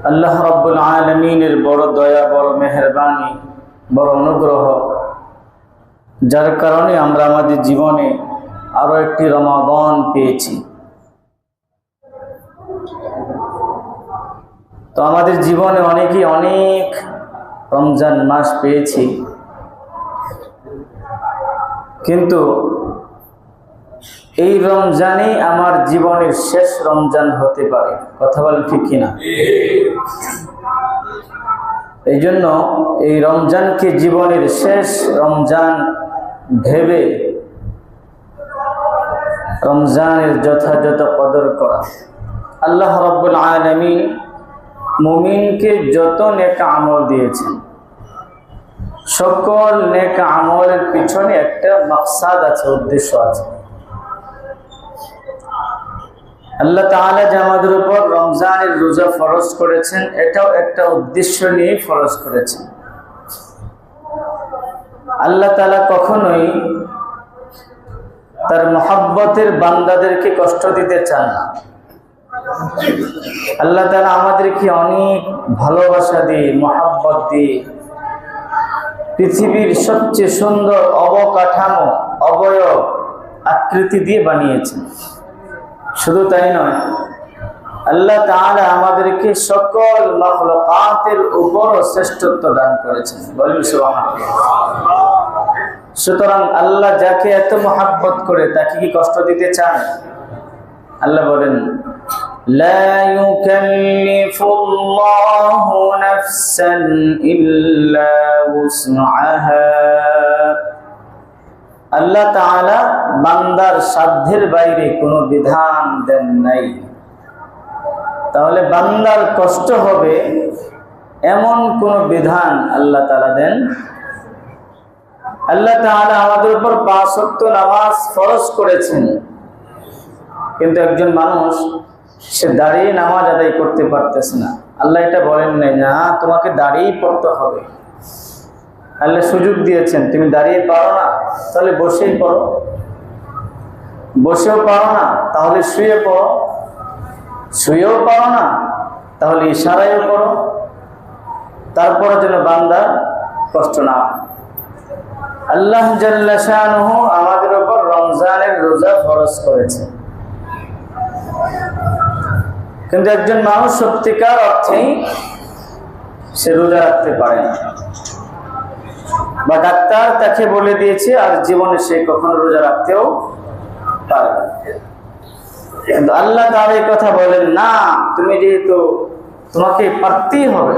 আল্লাহ রাব্বুল আলামিনের বড় দয়া, বড় মেহেরবানি, বড় অনুগ্রহ, যার কারণে আমরা আমাদের জীবনে আরো একটি রমাদান পেয়েছি। তো আমাদের জীবনে অনেকেই অনেক রমজান মাস পেয়েছি, কিন্তু এই রমজানই আমার জীবনের শেষ রমজান হতে পারে। কথা বলেন ঠিক কিনা? এই জন্য এই রমজানকে জীবনের শেষ রমজান ভেবে রমজানের যথাযথ কদর করা। আল্লাহ রাব্বুল আলামিন মুমিনকে যত নেক আমল দিয়েছেন, সকল নেক আমলের পিছনে একটা মাকসাদ আছে, উদ্দেশ্য আছে। আল্লাহ তাআলা যে আমাদের উপর রমজানের রোজা ফরজ করেছেন, এটাও একটা উদ্দেশ্য নিয়ে ফরজ করেছেন। আল্লাহ তাআলা কখনোই তার মহব্বতের বান্দাদেরকে কষ্ট দিতে চান না। আল্লাহ তাআলা আমাদেরকে অনেক ভালোবাসা দিয়ে, মহব্বত দিয়ে, পৃথিবীর সবচেয়ে সুন্দর অবকাঠামো, অবয়ব, আকৃতি দিয়ে বানিয়েছেন। শুধু তাই নয়, আল্লাহ তাআলা আমাদেরকে সকল মাখলুকাতের উপর শ্রেষ্ঠত্ব দান করেছেন। বলেন সুবহানাল্লাহ। সুতরাং আল্লাহ যাকে এত মহব্বত করে তাকে কি কষ্ট দিতে চান? আল্লাহ বলেন, লা ইউকাল্লিফুল্লাহু নাফসান ইল্লা উসআহা। আল্লাহ তাআলা বান্দার সাধ্যের বাইরে কোনো বিধান দেন নাই। তাহলে বান্দার কষ্ট হবে এমন কোন বিধান আল্লাহ তাআলা দেন? আল্লাহ তাআলা আমাদের উপর 5 ওয়াক্ত নামাজ ফরজ করেছেন, কিন্তু একজন মানুষ সে দাঁড়িয়ে নামাজ আদায় করতে পারতেছে না। আল্লাহ এটা বলেন নাই না তোমাকে দাঁড়িয়েই পড়তে হবে। আল্লাহ সুযোগ দিয়েছেন, তুমি দাঁড়িয়ে পারো না তাহলে বসেই পড়ো, বসেও পারো না তাহলে শুয়ে পড়ো, শুয়েও পারো না তাহলে ইশারায়ও পড়ো, তারপরে যেন বান্দা কষ্ট না। আল্লাহ জাল্লা শানুহু আমাদের উপর রমজানের রোজা ফরজ করেছে, কিন্তু একজন মানুষ সত্যিকার অর্থেই সে রোজা রাখতে পারে না, বা ডাক্তার তাকে বলে দিয়েছে আর জীবনে সে কখনো রোজা রাখতেও পারে না। কিন্তু আল্লাহ তাআলা এই কথা বলেন না, তুমি যেহেতু তোমাকে পারতেই হবে,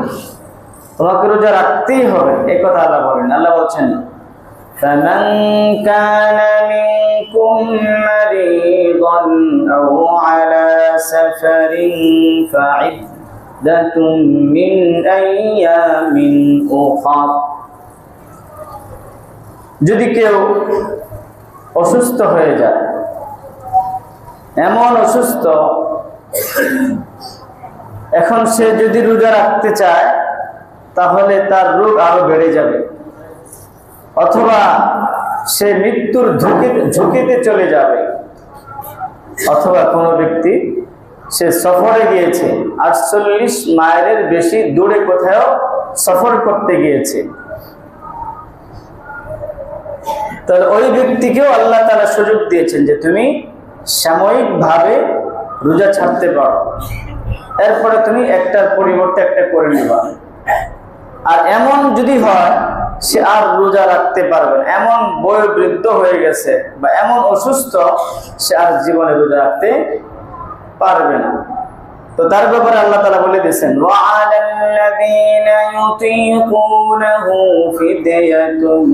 তোমাকে রোজা রাখতেই হবে, এই কথা আল্লাহ বলেন। আল্লাহ বলছেন, فَمَنْ كَانَ مِنْكُمْ مَرِيضًا أَوْ عَلَى سَفَرٍ فَعِدَّةٌ مِنْ أَيَّامٍ أُخَرَ। যদি কেউ অসুস্থ হয়ে যায়, এমন অসুস্থ এখন সে যদি রোজা রাখতে চায় তাহলে তার রোগ আরো বেড়ে যাবে, অথবা সে মৃত্যুর ঝুঁকিতে চলে যাবে, অথবা কোনো ব্যক্তি সে সফরে গিয়েছে, 48 মাইলের বেশি দূরে কোথাও সফর করতে গিয়েছে, তাহলে ওই ব্যক্তিকেও আল্লাহ তাআলা সুযোগ দিয়েছেন যে তুমি সাময়িকভাবে রোজা ছাড়তে পারো, এরপরে তুমি একটার পরিবর্তে একটা করে নেবা। আর এমন যদি হয় সে আর রোজা রাখতে পারবে না, এমন বয়োবৃদ্ধ হয়ে গেছে বা এমন অসুস্থ, সে আর জীবনে রোজা রাখতে পারবে না, তো তার ব্যাপারে আল্লাহ তাআলা বলে দিয়েছেন, ওয়া'আলাল্লাযীনা ইউতীকুনাহু ফিদয়াতুন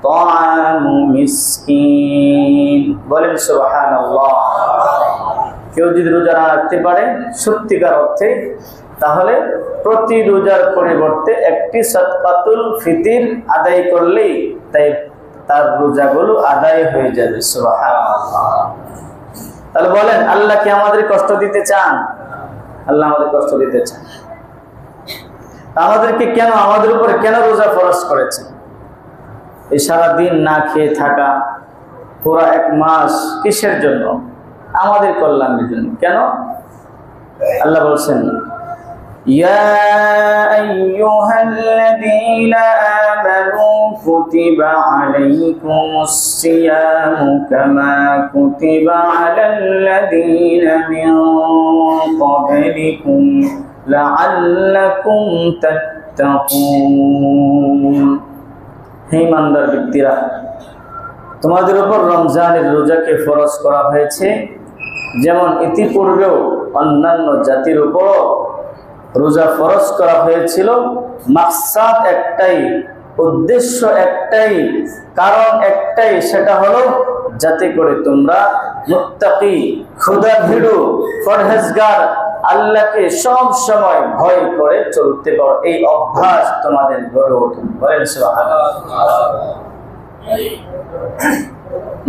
তা'আমু মিসকিন। বলেন সুবহানাল্লাহ। কেউ যদি রোজা না রাখতে পারে সত্যিকার অর্থে, তাহলে প্রতি রোজার পরিবর্তে একটি সাদকাতুল ফিতির আদায় করলেই তার রোজাগুলো আদায় হয়ে যাবে। সুবহানাল্লাহ। তাহলে বলেন, আল্লাহ কি আমাদের কষ্ট দিতে চান? আল্লাহ আমাদের কষ্ট দিতে চান। আমাদেরকে কেন, আমাদের উপরে কেন রোজা ফরজ করেছেন? এই সারাদিন না খেয়ে থাকা, পুরো 1 মাস কিসের জন্য? আমাদের কল্যাণের জন্য। কেন? আল্লাহ বলছেন, يا أيها الذين آمنوا كتب عليكم الصيام كما كتب على الذين من قبلكم لعلكم تتقون হে ইমানদার ব্যক্তিরা, তোমাদের উপর রমজানের রোজাকে ফরজ করা হয়েছে, যেমন ইতিপূর্বেও অন্যান্য জাতির উপর রোজা ফরজ করা হয়েছিল। মাকসাদ একটাই, উদ্দেশ্য একটাই, কারণ একটাই, সেটা হলো যাতে করে তোমরা মুত্তাকি, ক্ষুধাভীরু, পরহেজগার, আল্লাহকে সব সময় ভয় করে চলতে পারো। এই অভ্যাস তোমাদের গড়ে ওঠে। বলেন সুবহানাল্লাহ।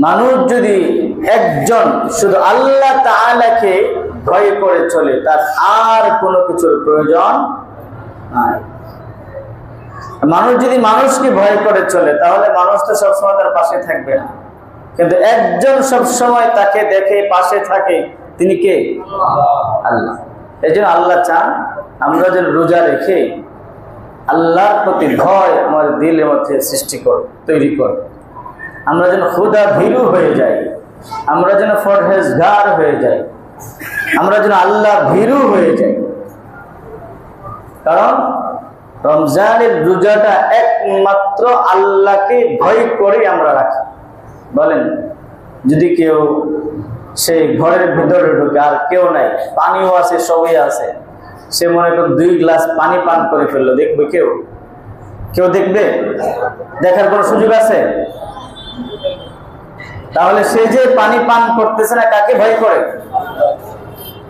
মানুষ যদি একজন শুধু আল্লাহ তাআলাকে ভয় করে চলে, তার আর কোনো কিছুর প্রয়োজন নাই। মানুষ যদি মানুষকে ভয় করে চলে, তাহলে মানুষ তো সবসময় তার পাশে থাকবে না। কিন্তু একজন সবসময় তাকে দেখে পাশে থাকে, তিনি কে? আল্লাহ। এই জন্য আল্লাহ চান আমরা যেন রোজা রেখে আল্লাহর প্রতি ভয় আমাদের দিলের মধ্যে সৃষ্টি করে, তৈরি করে। আমরা যেন ক্ষুধা ভীরু হয়ে যাই, আমরা যেন পরহেজগার হয়ে যাই, আমরা যেন আল্লাহ ভীরু হয়ে যাই। কারণ রমজানের রোজাটা একমাত্র আল্লাহকে ভয় করে আমরা রাখি। বলেন, যদি কেউ সেই ঘরের ভিতরে ঢুকে, আর কেউ নাই, পানিও আছে, সবই আছে, সে মনে করেন 2 গ্লাস পানি পান করে ফেললো, দেখবে কেউ? কেউ দেখবে? দেখার কোনো সুযোগ আছে? তাহলে সে যে পানি পান করতেছে না, কাকে ভয় করে?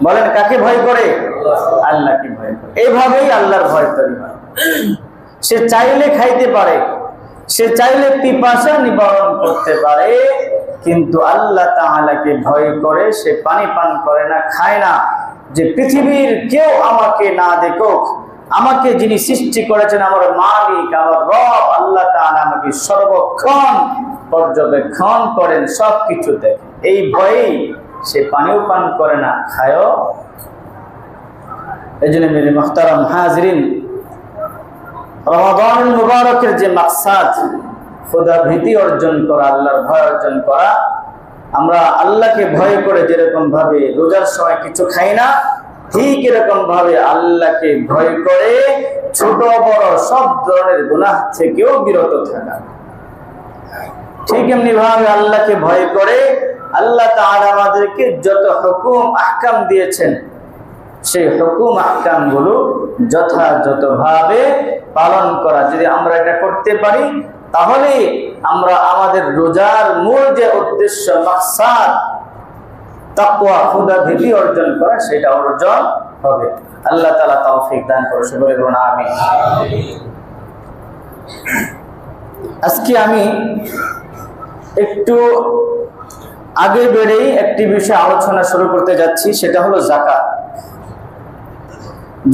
বলেন, কাকে ভয় করে? আল্লাহকে ভয় করে। এইভাবেই আল্লাহর ভয় তৈরি হয়। সে চাইলে খাইতে পারে, সে চাইলে পিপাসা নিবারণ করতে পারে, কিন্তু আল্লাহ তাআলাকে ভয় করে সে পানি পান করে না, খায় না। যে পৃথিবীর কেউ আমাকে না দেখুক, আমাকে যিনি সৃষ্টি করেছেন, আমার মালিক, আমার রব আল্লাহ তাআলা আমাকে সর্বক্ষণ পর্যবেক্ষণ করেন, সবকিছু দেখেন। এই ভয়েই সে পানিও পান করে না, খায়ও। এই জন্য মেরে মুহতারাম হাজরিন, রমাদান মুবারকের যে মাকসাদ, খোদা ভীতি অর্জন করা, আল্লাহর ভয় অর্জন করা। আমরা আল্লাহকে ভয় করে যেরকম ভাবে রোজার সময় কিছু খাই না, ঠিক এরকম ভাবে আল্লাহকে ভয় করে ছোট বড় সব ধরনের গুনাহ থেকেও বিরত থাকা। ঠিক এমনি ভাবে আল্লাহকে ভয় করে আল্লাহ তাআলা আমাদেরকে যত হুকুম আহকাম দিয়েছেন, সেই হুকুম আহকাম গুলো যথাযথভাবে পালন করা। যদি আমরা এটা করতে পারি, তাহলে আমরা আমাদের রোজার মূল যে উদ্দেশ্য, মাকসাদ, তাকওয়া, খোদা ভীতি অর্জন করা, সেটা অর্জন হবে। আল্লাহ তাআলা তৌফিক দান করুন, সকলে বলুন আমিন। আজকে আমি একটু আগে বেড়েই একটি বিষয়ে আলোচনা শুরু করতে যাচ্ছি, সেটা হলো যাকাত।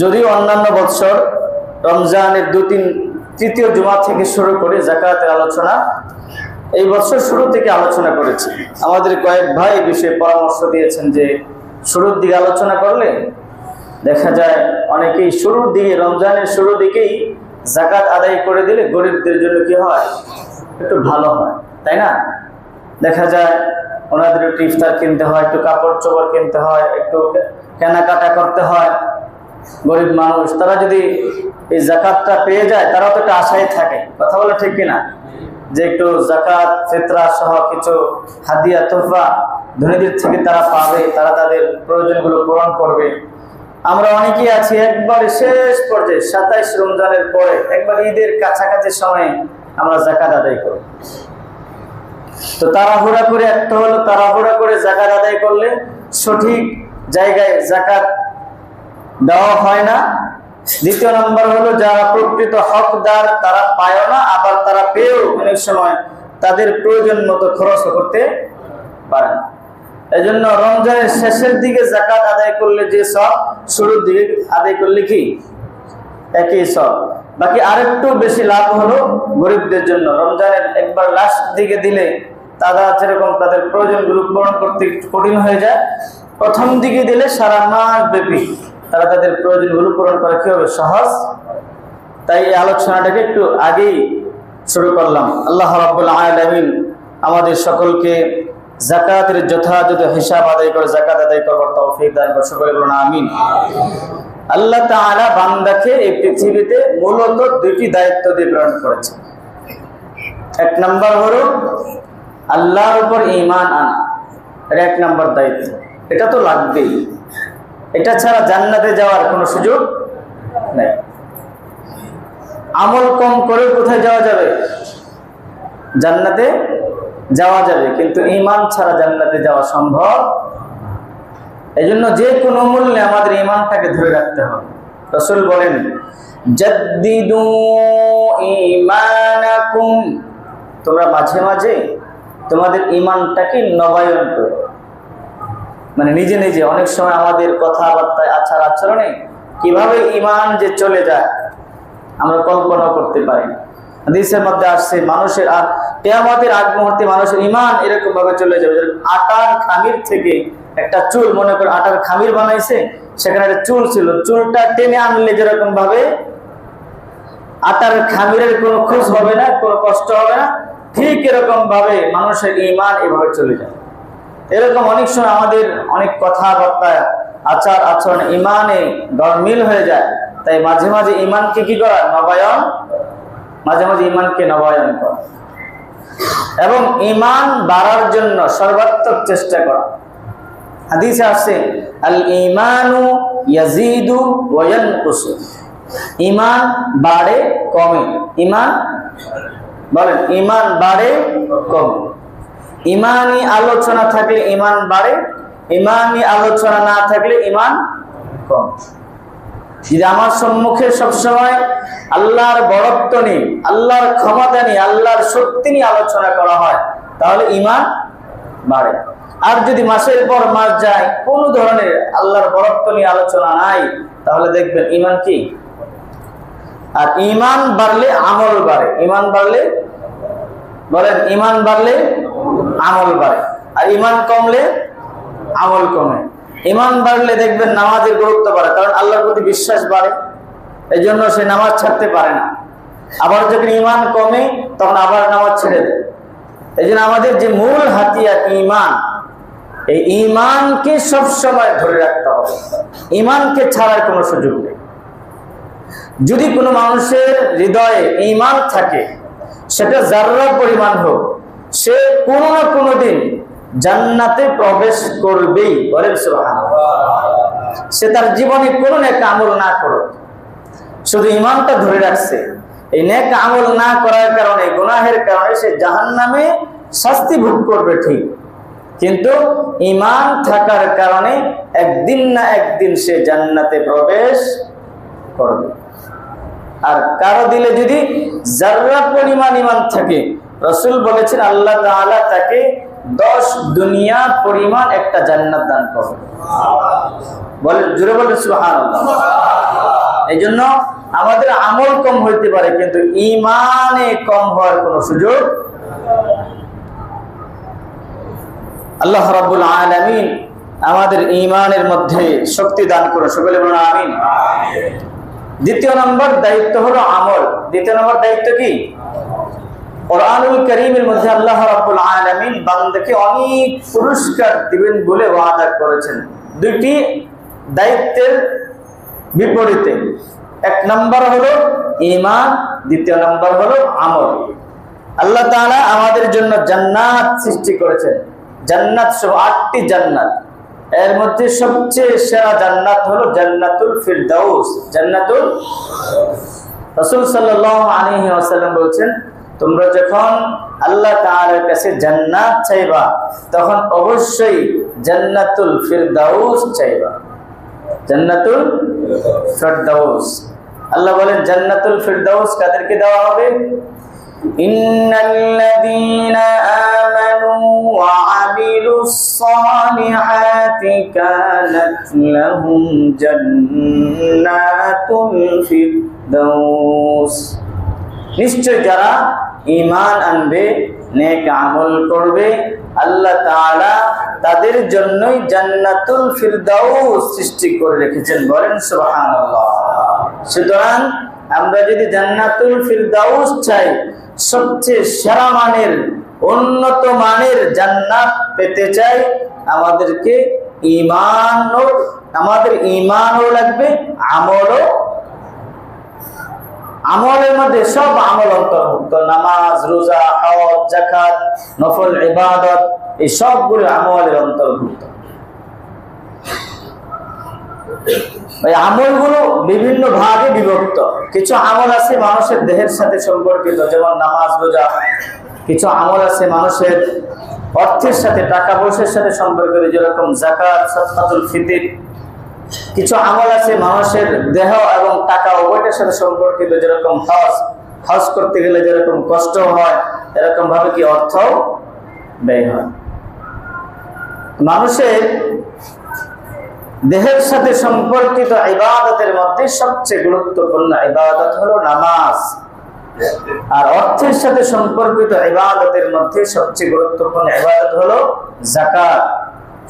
যদিও অন্যান্য বৎসর রমজানের 2-3 জুমা থেকে শুরু করে যাকাতের আলোচনা এই বছর শুরু থেকে আলোচনা করেছি। আমাদের কয়েক ভাই এই বিষয়ে পরামর্শ দিয়েছেন যে শুরুর দিকে আলোচনা করলে দেখা যায় অনেকেই শুরুর দিকে, রমজানের শুরুর দিকেই যাকাত আদায় করে দিলে গরিবদের জন্য কি হয়, একটু ভালো হয়, তাই না? দেখা যায় ওনাদের একটু ইফতার কিনতে হয়, একটু কাপড় চোপড় কিনতে হয়, একটু কেনাকাটা করতে হয়। গরিব মানুষ তারা যদি এই যাকাতটা পেয়ে যায়, তারাও তো একটা আশায় থাকে। কথা বলে ঠিক কিনা? যে একটু যাকাত, ফিতরা সহ কিছু হাদিয়া, তোহফা ধনীদের থেকে তারা পাবে, তারা তাদের প্রয়োজনগুলো পূরণ করবে। আমরা অনেকেই আছি একবারে শেষ পর্যায়ে 27 রমজানের পরে, একবার ঈদের কাছাকাছি সময়ে আমরা যাকাত আদায় করি। তো তাড়াহুড়া করে, একটা হলো তাড়াহুড়া করে যাকাত আদায় করলে সঠিক জায়গায় যাকাত দেওয়া হয় না। দ্বিতীয় নম্বর হলো যারা প্রকৃত হকদার তারা পায় না, আবার তারা পেয়েও অনেক সময় তাদের প্রয়োজন মতো খরচ করতে পারে না। এই জন্য রমজানের শেষের দিকে যাকাত আদায় করলে যে সব, শুরুর দিকে আদায় করলে কি একই সব। বাকি আরেকটু বেশি লাভ হলো গরিবদের জন্য। রমজানের একবার লাস্ট দিকে দিলে তারা যেরকম তাদের প্রয়োজনগুলো পূরণ করতে কঠিন হয়ে যায়, প্রথম দিকে দিলে সারা মাস ব্যাপী তারা তাদের প্রয়োজনগুলো পূরণ করা কি হবে? সহজ। তাই এই আলোচনাটাকে একটু আগেই শুরু করলাম। আল্লাহ রাব্বুল আলামিন আমাদের সকলকে যাকাতের যথাযথ হিসাব আদায় করে যাকাত আদায় করার তৌফিক দান করুন। সকলে বলুন আমিন। আল্লাহ তাআলা বান্দাকে এই পৃথিবীতে মূলত দুটি দায়িত্ব দিয়ে প্রেরণ করেছেন। এক নাম্বার হলো আল্লাহর উপর ঈমান আনা, এটা এক নাম্বার দায়িত্ব। এটা তো লাগবেই, এটা ছাড়া জান্নাতে যাওয়ার কোনো সুযোগ নেই। আমল কম করে কোথায় যাওয়া যাবে? জান্নাতে যাওয়া যাবে, কিন্তু ঈমান ছাড়া জান্নাতে যাওয়া সম্ভব। এজন্য যে কোনো মূল্যে আমাদের ঈমানটাকে ধরে রাখতে হবে। রাসূল বলেন, জাদ্দিদু ঈমানাকুম, তোমরা মাঝে মাঝে তোমাদের ঈমানটাকে নবায়ন করো। মানে নিজে নিজে অনেক সময় আমাদের কথাবার্তায়, আচার আচরণে কিভাবে ঈমান যে চলে যায় আমরা কল্পনা করতে পারি না। হাদিসের মধ্যে আসছে মানুষের কিয়ামতের আগ মুহূর্তে মানুষের ঈমান এরকম ভাবে চলে যাবে। আটার খামির থেকে একটা চুল, মনে করে আটার খামির বানাইছে, সেখানে একটা চুল ছিল, চুলটা টেনে আনলে যেরকম ভাবে আটার খামিরের কোনো খোঁজ হবে না, কোনো কষ্ট হবে না, ঠিক এরকম ভাবে মানুষের ঈমান এভাবে চলে যায়। এরকম অনেক সময় আমাদের অনেক কথাবার্তা, আচার আচরণ ঈমানে গরমিল হয়ে যায়। তাই মাঝে মাঝে ঈমানকে কি করা? নবায়ন, মাঝে মাঝে ঈমানকে নবায়ন করা এবং ঈমান বাড়ার জন্য সর্বাত্মক চেষ্টা করা। হাদিসে আছে, আল ঈমানু ইয়াজিদু ওয়া ইয়ানকুসু, ঈমান বাড়ে কমে। ঈমান বলেন, ঈমান বাড়ে কমে। ঈমানি আলোচনা থাকলে ঈমান বাড়ে, ঈমানি আলোচনা না থাকলে ঈমান কম। যদি আমার সম্মুখে সবসময় আল্লাহর বড়ত্ব নিয়ে, আল্লাহর ক্ষমতা নিয়ে, আল্লাহর শক্তি নিয়ে আলোচনা করা হয় তাহলে ঈমান বাড়ে। আর যদি মাসের পর মাস যায় কোনো ধরনের আল্লাহর বড়ত্ব নিয়ে আলোচনা নাই, তাহলে দেখবেন ঈমান কি। আর ঈমান বাড়লে আমল বাড়ে। ঈমান বাড়লে, বলেন, ঈমান বাড়লে আমল বাড়ে, আর ঈমান কমলে আমল কমে। ঈমান বাড়লে দেখবেন নামাজের গুরুত্ব বাড়ে, কারণ আল্লাহর প্রতি বিশ্বাস বাড়ে, এই জন্য সে নামাজ ছাড়তে পারে না। আবার যখন ঈমান কমে তখন আবার নামাজ ছেড়ে দেয়। এই জন্য আমাদের যে মূল হাতিয়ার ঈমান, এই ঈমানকে সবসময় ধরে রাখতে হবে। ঈমানকে ছাড়ার কোনো সুযোগ নেই। যদি কোনো মানুষের হৃদয়ে ঈমান থাকে, সেটা যাররা পরিমাণ হোক, সে কোনো না কোনো দিন জান্নাতে প্রবেশ করবেই। বলেন সুবহানাল্লাহ। সে তার জীবনে কোনো নেক আমল না করুক, শুধু ঈমানটা ধরে রাখছে, এই নেক আমল না করার কারণে, গুনাহের কারণে সে জাহান্নামে শাস্তি ভোগ করবে ঠিক, কিন্তু ঈমান থাকার কারণে একদিন না একদিন সে জান্নাতে প্রবেশ করবে। আর কারো দিলে যদি যাররা পরিমাণ ঈমান থাকে, রাসূল বলেছেন আল্লাহ তাআলা তাকে 10 দুনিয়া পরিমাণ একটা জান্নাত দান করবে। বলেন, জোরে বলেন সুবহানাল্লাহ। এই জন্য আমাদের আমল কম হইতে পারে, কিন্তু ঈমানে কম হওয়ার কোনো সুযোগ। আল্লাহ রাব্বুল আলামিন আমাদের ঈমানের মধ্যে শক্তি দান করুন। সকলে বলুন আমিন। দ্বিতীয় নম্বর দায়িত্ব হলো আমল। দ্বিতীয় নম্বর দায়িত্ব কি? কুরআনুল কারীমের মধ্যে আল্লাহ রাব্বুল আলামিন বান্দাকে অনেক পুরস্কার দিবেন বলে ওয়াদা করেছেন, দুটি দায়িত্বের বিপরীতে। এক নম্বর হলো ঈমান, দ্বিতীয় নম্বর হলো আমল। আল্লাহ তাআলা আমাদের জন্য জান্নাত সৃষ্টি করেছেন। জান্নাত সহ 8টি জান্নাত, এর মধ্যে সবচেয়ে সেরা জান্নাত হলো জান্নাতুল ফিরদাউস। জান্নাতুল, রাসূল সাল্লাল্লাহু আলাইহি ওয়াসাল্লাম বলেছেন, তোমরা যখন আল্লাহ তাআলার কাছে জান্নাত চাইবা তখন অবশ্যই জান্নাতুল ফিরদাউস চাইবা। জান্নাতুল ফিরদাউস, আল্লাহ বলেন জান্নাতুল ফিরদাউস কাদেরকে দেওয়া হবে? ইন্নাল্লাযীনা আমানু ওয়া আমিলুস সালিহাতি কানাত লাহুম জান্নাতুল ফিরদাউস, নিশ্চয় যারা ঈমান আনবে, নেক আমল করবে, আল্লাহ তাআলা তাদের জন্যই জান্নাতুল ফিরদাউস সৃষ্টি করে রেখেছেন। বলেন সুবহানাল্লাহ। সুতরাং আমরা যদি জান্নাতুল ফিরদাউস চাই, সবচেয়ে সেরা মানের, উন্নত মানের জান্নাত পেতে চাই, আমাদেরকে ঈমানও লাগবে, আমলের মধ্যে সব আমল অন্তর্ভুক্ত। নামাজ, রোজা, হজ, যাকাত, নফল ইবাদত, এই সবগুলো আমলের অন্তর্ভুক্ত। এই আমলগুলো বিভিন্ন ভাগে বিভক্ত। কিছু আমল আছে মানুষের দেহের সাথে সম্পর্কিত, যেমন নামাজ, রোজা। কিছু আমল আছে মানুষের অর্থের সাথে, টাকা পয়সার সাথে সম্পর্কিত, যেরকম যাকাত, সাদকাতুল ফিতর। কিছু আমল আছে মানুষের দেহ এবং টাকা উভয়টার সাথে সম্পর্কিত, যেরকম হজ করতে গেলে যেরকম কষ্ট হয়, এরকম ভাবে কি অর্থ ব্যয় হয়। মানুষের দেহের সাথে সম্পর্কিত ইবাদতের মধ্যে সবচেয়ে গুরুত্বপূর্ণ ইবাদত হলো নামাজ, আর অর্থের সাথে সম্পর্কিত ইবাদতের মধ্যে সবচেয়ে গুরুত্বপূর্ণ ইবাদত হলো যাকাত।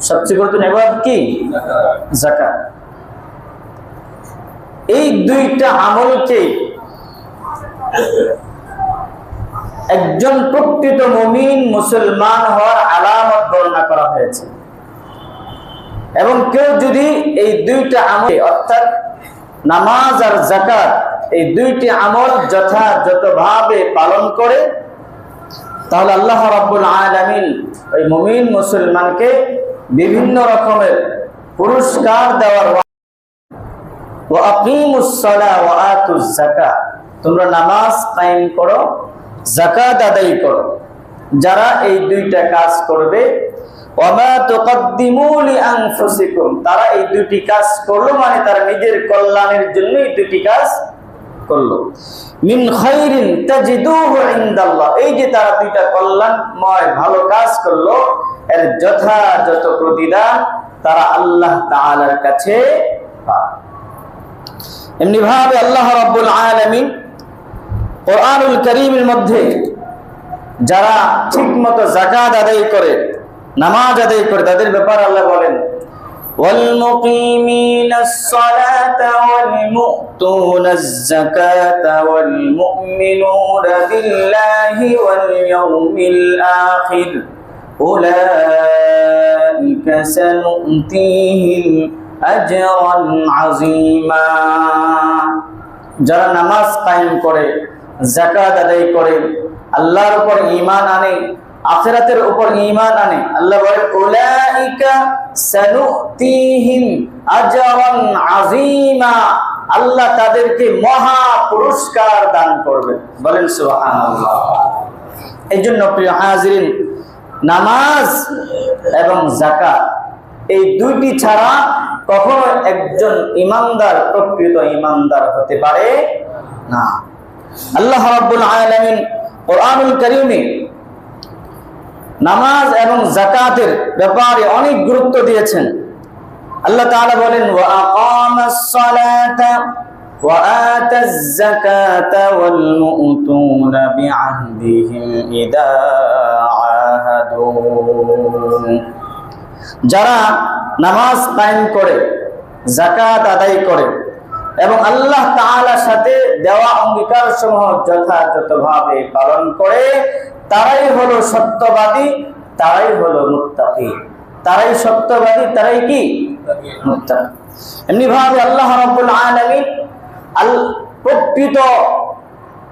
সবচেয়ে গুরুত্বপূর্ণ ইবাদত কি? যাকাত। এই দুইটা আমলকে একজন প্রকৃত মুমিন মুসলমান হওয়ার আলামত বর্ণনা করা হয়েছে। এবং কেউ যদি এই দুইটা আমল, অর্থাৎ নামাজ আর যাকাত, এই দুইটি আমল যথাযথভাবে পালন করে, তাহলে আল্লাহ রাব্বুল আলামিন ওই মুমিন মুসলমানকে বিভিন্ন রকমের পুরস্কার দেওয়ার। ওয়া আকিমুস সালাহ ওয়া আতুজ যাকাত, তোমরা নামাজ কায়েম করো, যাকাত আদায় করো। যারা এই দুইটা কাজ করবে, ওয়ামা তুকদ্দিমু লিআনফুসিকুম, তারা এই দুটি কাজ করলো মানে তারা নিজের কল্যাণের জন্য এই দুটি কাজ করলো। মিন খাইরিন তাজিদুহু ইনদাল্লাহ, এই যে তারা দুইটা কল্যাণময় ভালো কাজ করলো, এর যথাযথ প্রতিদান তারা আল্লাহ তাআলার কাছে পাবে। এমনি ভাবে আল্লাহ রাব্বুল আলামিন কোরআনুল কারীমের মধ্যে যারা ঠিকমতো যাকাত আদায় করে, নামাজ আদায় করে, তাদের ব্যাপারে আল্লাহ বলেন, ওয়াল মুকিমিনাস সালাতা ওয়াল মুতুনাজ যাকাতা ওয়াল মুমিনুনা বিল্লাহি ওয়াল ইয়াউমিল আখির উলাইকা সানুতিহিম আজরান আযীমা। যারা নামাজ কায়েম করে, যাকাত আদায় করে, আল্লাহর উপর ঈমান আনে, আখিরাতের উপর ঈমান আনে, আল্লাহ বলেন উলাইকা সানুতিহিম আজরান আযীমা, আল্লাহ তাদেরকে মহা পুরস্কার দান করবেন। বলেন সুবহানাল্লাহ। এইজন্য প্রিয় হাজিরিন, নামাজ এবং যাকাত এই দুইটি ছাড়া কখনো একজন ঈমানদার প্রকৃত ঈমানদার হতে পারে না। আল্লাহ রাব্বুল আলামিন কোরআনুল কারীমে নামাজ এবং যাকাতের ব্যাপারে অনেক গুরুত্ব দিয়েছেন। আল্লাহ তাআলা বলেন, ওয়া আকামাস সালাতা ওয়া আতাজ যাকাতা ওয়াল মুতুনা বিআহদিহিম ইদা আহাদু। যারা নামাজ কায়েম করে, যাকাত আদায় করে এবং আল্লাহ তাআলার সাথে দেওয়া অঙ্গীকার সমূহ যথাযথভাবে পালন করে, তারাই হলো সত্যবাদী, তারাই হলো মুত্তাকি। তারাই সত্যবাদী, তারাই কি? মুত্তাকি। এমনি ভাবে আল্লাহ রাব্বুল আলামিন প্রকৃত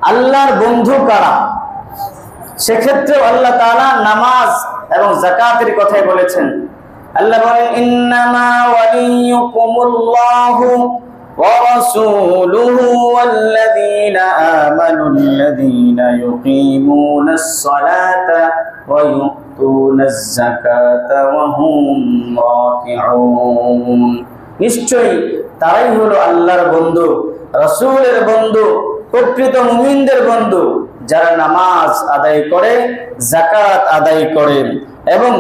আল্লাহর বন্ধু কারা, সেক্ষেত্রে আল্লাহ তাআলা নামাজ এবং যাকাতের কথাই বলেছেন। আল্লাহ বলেন, ইন্নামা ওয়ালিয়ুকুমুল্লাহু ওয়া রাসূলুহু ওয়াল্লাযীনা আমানুল্লাযীনা ইউকিমুনাস সালাতা ওয়া ইউতুনাজ যাকাতা ওয়া হুম রাকিউন। নিশ্চয়ই তারাই হলো আল্লাহর বন্ধু, রাসূলের বন্ধু, প্রকৃত মুমিনদের বন্ধু, যারা নামাজ আদায় করে, যাকাত আদায় করে এবং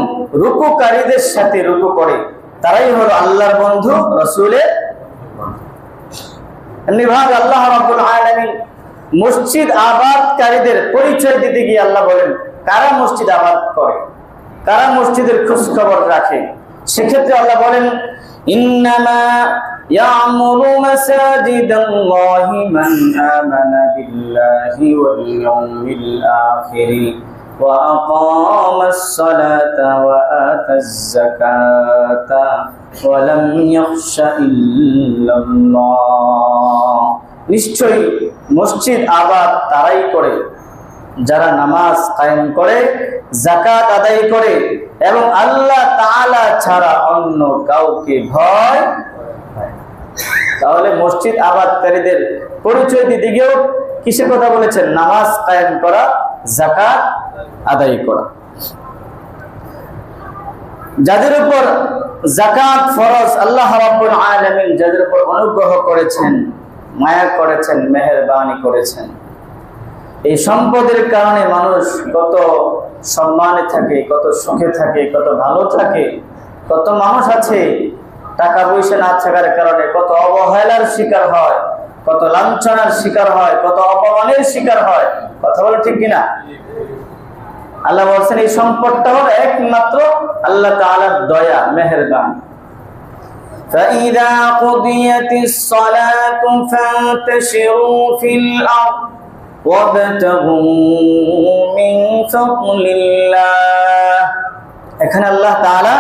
রুকুকারীদের সাথে রুকু করে, তারাই হলো আল্লাহর বন্ধু, রাসূলের বন্ধু। এমনি ভাবে আল্লাহ রাব্বুল আলামিন মসজিদ আবাদকারীদের পরিচয় দিতে গিয়ে আল্লাহ বলেন, কারা মসজিদ আবাদ করে। কারা মসজিদের খোঁজ খবর রাখে? সেক্ষেত্রে আল্লাহ বলেন, ইন্নামা ইয়ামুরু মাসাজিদাল্লাহি মান আমানা বিল্লাহি ওয়াল ইয়াউমিল আখির ওয়া আকামাস সালাতা ওয়া আতাজ যাকাতা ওয়া লাম ইয়াখশা ইল্লাল্লাহ। নিশ্চয়ই মসজিদ আবাদ তারাই করে যারা নামাজ কায়েম করে, যাকাত আদায় করে এবং আল্লাহ তাআলা ছাড়া অন্য কাউকে ভয় পায়। তাহলে মসজিদ আবাদকারীদের পরিচয় দিতে গিয়েও কিসের কথা বলেছেন? নামাজ কায়েম করা, যাকাত আদায় করা। যাদের উপর যাকাত ফরজ, আল্লাহ রাব্বুল আলামিন যাদের উপর অনুগ্রহ করেছেন, মায়া করেছেন, মেহেরবানি করেছেন, এই সম্পদের কারণে মানুষ কত সম্মানে থাকে, কত সুখে থাকে, কত ভালো থাকে। কত মানুষ আছে টাকা পয়সা না থাকার কারণে কত অবহেলার শিকার হয়, কত লাঞ্ছনার শিকার হয়, কত অপমানের শিকার হয়। কথা বলে ঠিক কিনা? আল্লাহ বলছেন এই সম্পদটা হলো একমাত্র আল্লাহ তাআলার দয়া, মেহেরবানি। فَإِذَا قُضِيَتِ الصَّلَاةُ فَانتَشِرُوا فِي الْأَرْضِ وَابْتَغُوا مِنْ فَضْلِ اللَّهِ। এখানে আল্লাহ তাআলা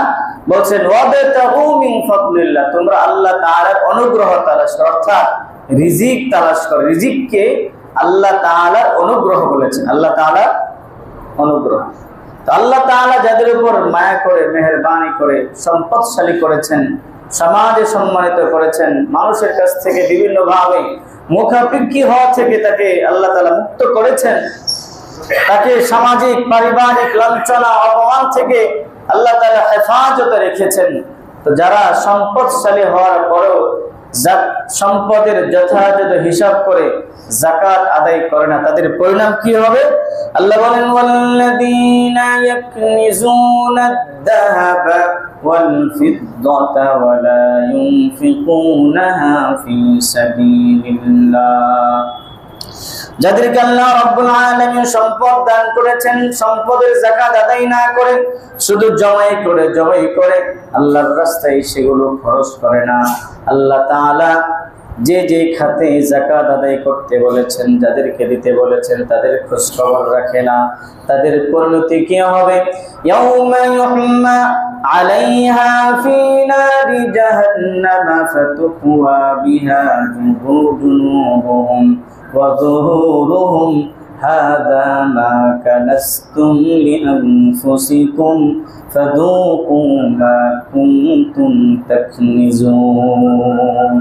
বলছেন ওয়াবতাগু মিন ফাদলিল্লাহ, তোমরা আল্লাহ তাআলার অনুগ্রহ তালাশ করো, অর্থাৎ রিজিক তালাশ করো। রিজিককে আল্লাহ তাআলার অনুগ্রহ বলেছেন, আল্লাহ তাআলার অনুগ্রহ। তো আল্লাহ তাআলা যাদের উপর মায়া করে, মেহেরবানি করে সম্পদশালী করেছেন, সমাজে সম্মানিত করেছেন, মানুষের কাছ থেকে বিভিন্ন ভাবে মুখাপেক্ষী হওয়া থেকে তাকে আল্লাহ তাআলা মুক্ত করেছেন, তাকে সামাজিক পারিবারিক লাঞ্ছনা অপমান থেকে আল্লাহ তাআলা হেফাজতে রেখেছেন। তো যারা সম্পদশালী হওয়ার পরেও সম্পদের যথাযথ হিসাব করে যাকাত আদায় করে না, তাদের পরিণাম কি হবে? আল্লাহ বলেন ওয়াল্লাযীনা ইয়াকনিজুনাদ-দাহাবা ওয়াল-ফিদ্দাতা ওয়া লা ইউনফিকুনাহা ফি সাবিলিল্লাহ। যাদেরকে আল্লাহ রাব্বুল আলামিন সম্পদ দান করেছেন, সম্পদের যাকাত আদায় না করে শুধু জমাই করে আল্লাহর রাস্তায় সেগুলো খরচ করে না। আল্লাহ তাআলা যে যে খাতে যাকাত আদায় করতে বলেছেন, যাদেরকে দিতে বলেছেন, তাদের খোঁজ খবর রাখে না, তাদের পরিণতি কি হবে? ইয়াউমা ইউহমা আলাইহা ফি নারি জাহান্নামা ফাতুকওয়া বিহা জুনুবুহুম ওয়া যুহুরুহুম হাযা মা কানাসতুম লিআনফুসিকুম ফাযুকু মা কুনতুম তাকনিজুন।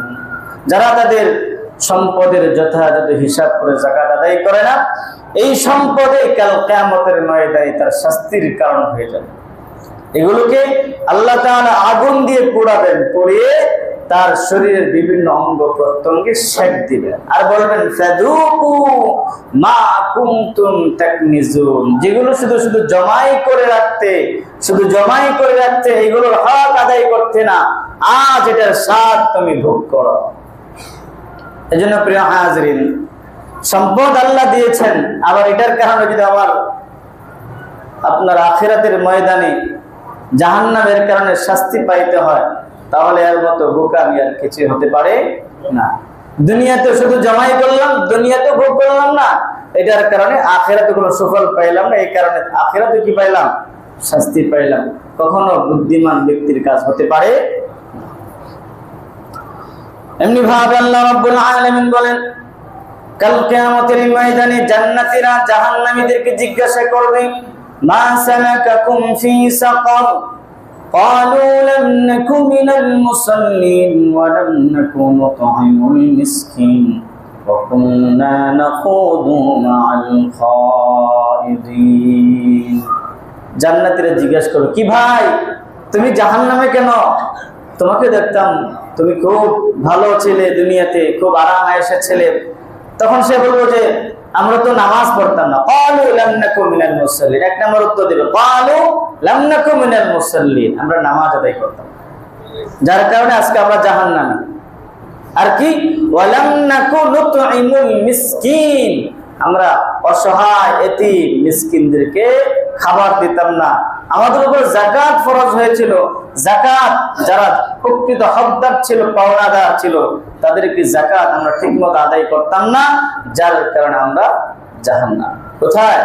যারা তাদের সম্পদের যথাযথ হিসাব করে যাকাত আদায় করে না, এই সম্পদে কাল কিয়ামতের ময়দানে তার শাস্তির কারণ হয়ে যাবে। এগুলোকে আল্লাহ তাআলা আগুন দিয়ে পোড়াবেন, পুড়িয়ে তার শরীরের বিভিন্ন অঙ্গ প্রত্যঙ্গে সেক দিবেন আর বলবেন ফাযুকু মা কুনতুম তাকনিজুন। যেগুলো শুধু জমাই করে রাখতে, এগুলোর হক আদায় করতে না, আজ এটার স্বাদ তুমি ভোগ করো। এজন্য প্রিয় হাজরিন, সম্পদ আল্লাহ দিয়েছেন, আবার এটার কারণে যদি আপনার আখিরাতের ময়দানে জাহান্নামের কারণে শাস্তি পাইতে হয়, তাহলে এর মতো বোকামি আর কিছু হতে পারে না। দুনিয়াতে শুধু জমাই করলাম, দুনিয়াতে ভোগ করলাম না, এটার কারণে আখিরাতে কোনো সুফল পাইলাম না, এই কারণে আখিরাতে কি পাইলাম? শাস্তি পাইলাম। কখনো বুদ্ধিমান ব্যক্তির কাজ হতে পারে। এমনি ভাবে আল্লাহ রাব্বুল আলামিন বলেন, কাল কিয়ামতের ময়দানে জান্নাতীরা জাহান্নামীদেরকে জিজ্ঞাসা করবে, মা সালাকাকুম ফি সাকার? قالوا لم نك من المصلين ولم نك نطعم المسكين وكنا نخوض مع الخائضين। জান্নাতীরা জিজ্ঞাসা করবে, কি ভাই তুমি জাহান্নামে কেন? তোমাকে দেখতাম তুমি খুব ভালো ছেলে, দুনিয়াতে খুব আরাম আয়েশে ছেলে। তখন সে বলবো যে আমরা তো নামাজ পড়তাম না। ক্বালু লাম নাকু মিনাল মুসাল্লিন। এক নম্বর উত্তর দিবে, ক্বালু লাম নাকু মিনাল মুসাল্লিন, আমরা নামাজ আদায় করতাম, যার কারণে আজকে আমরা জাহান্নামী। আর কি? ওয়ালাম নাকু নুতঈমুল মিসকিন, আমরা অসহায় এতিম মিসকিনদেরকে খাবার দিতাম না, আমাদের উপর যাকাত ফরজ হয়েছিল। যাকাত যারা প্রকৃত হকদার ছিল, পাওনাদার ছিল, তাদেরকে যাকাত আমরা ঠিকমতো আদায় করতাম না, যার কারণে আমরা জাহান্নাম। কোথায়?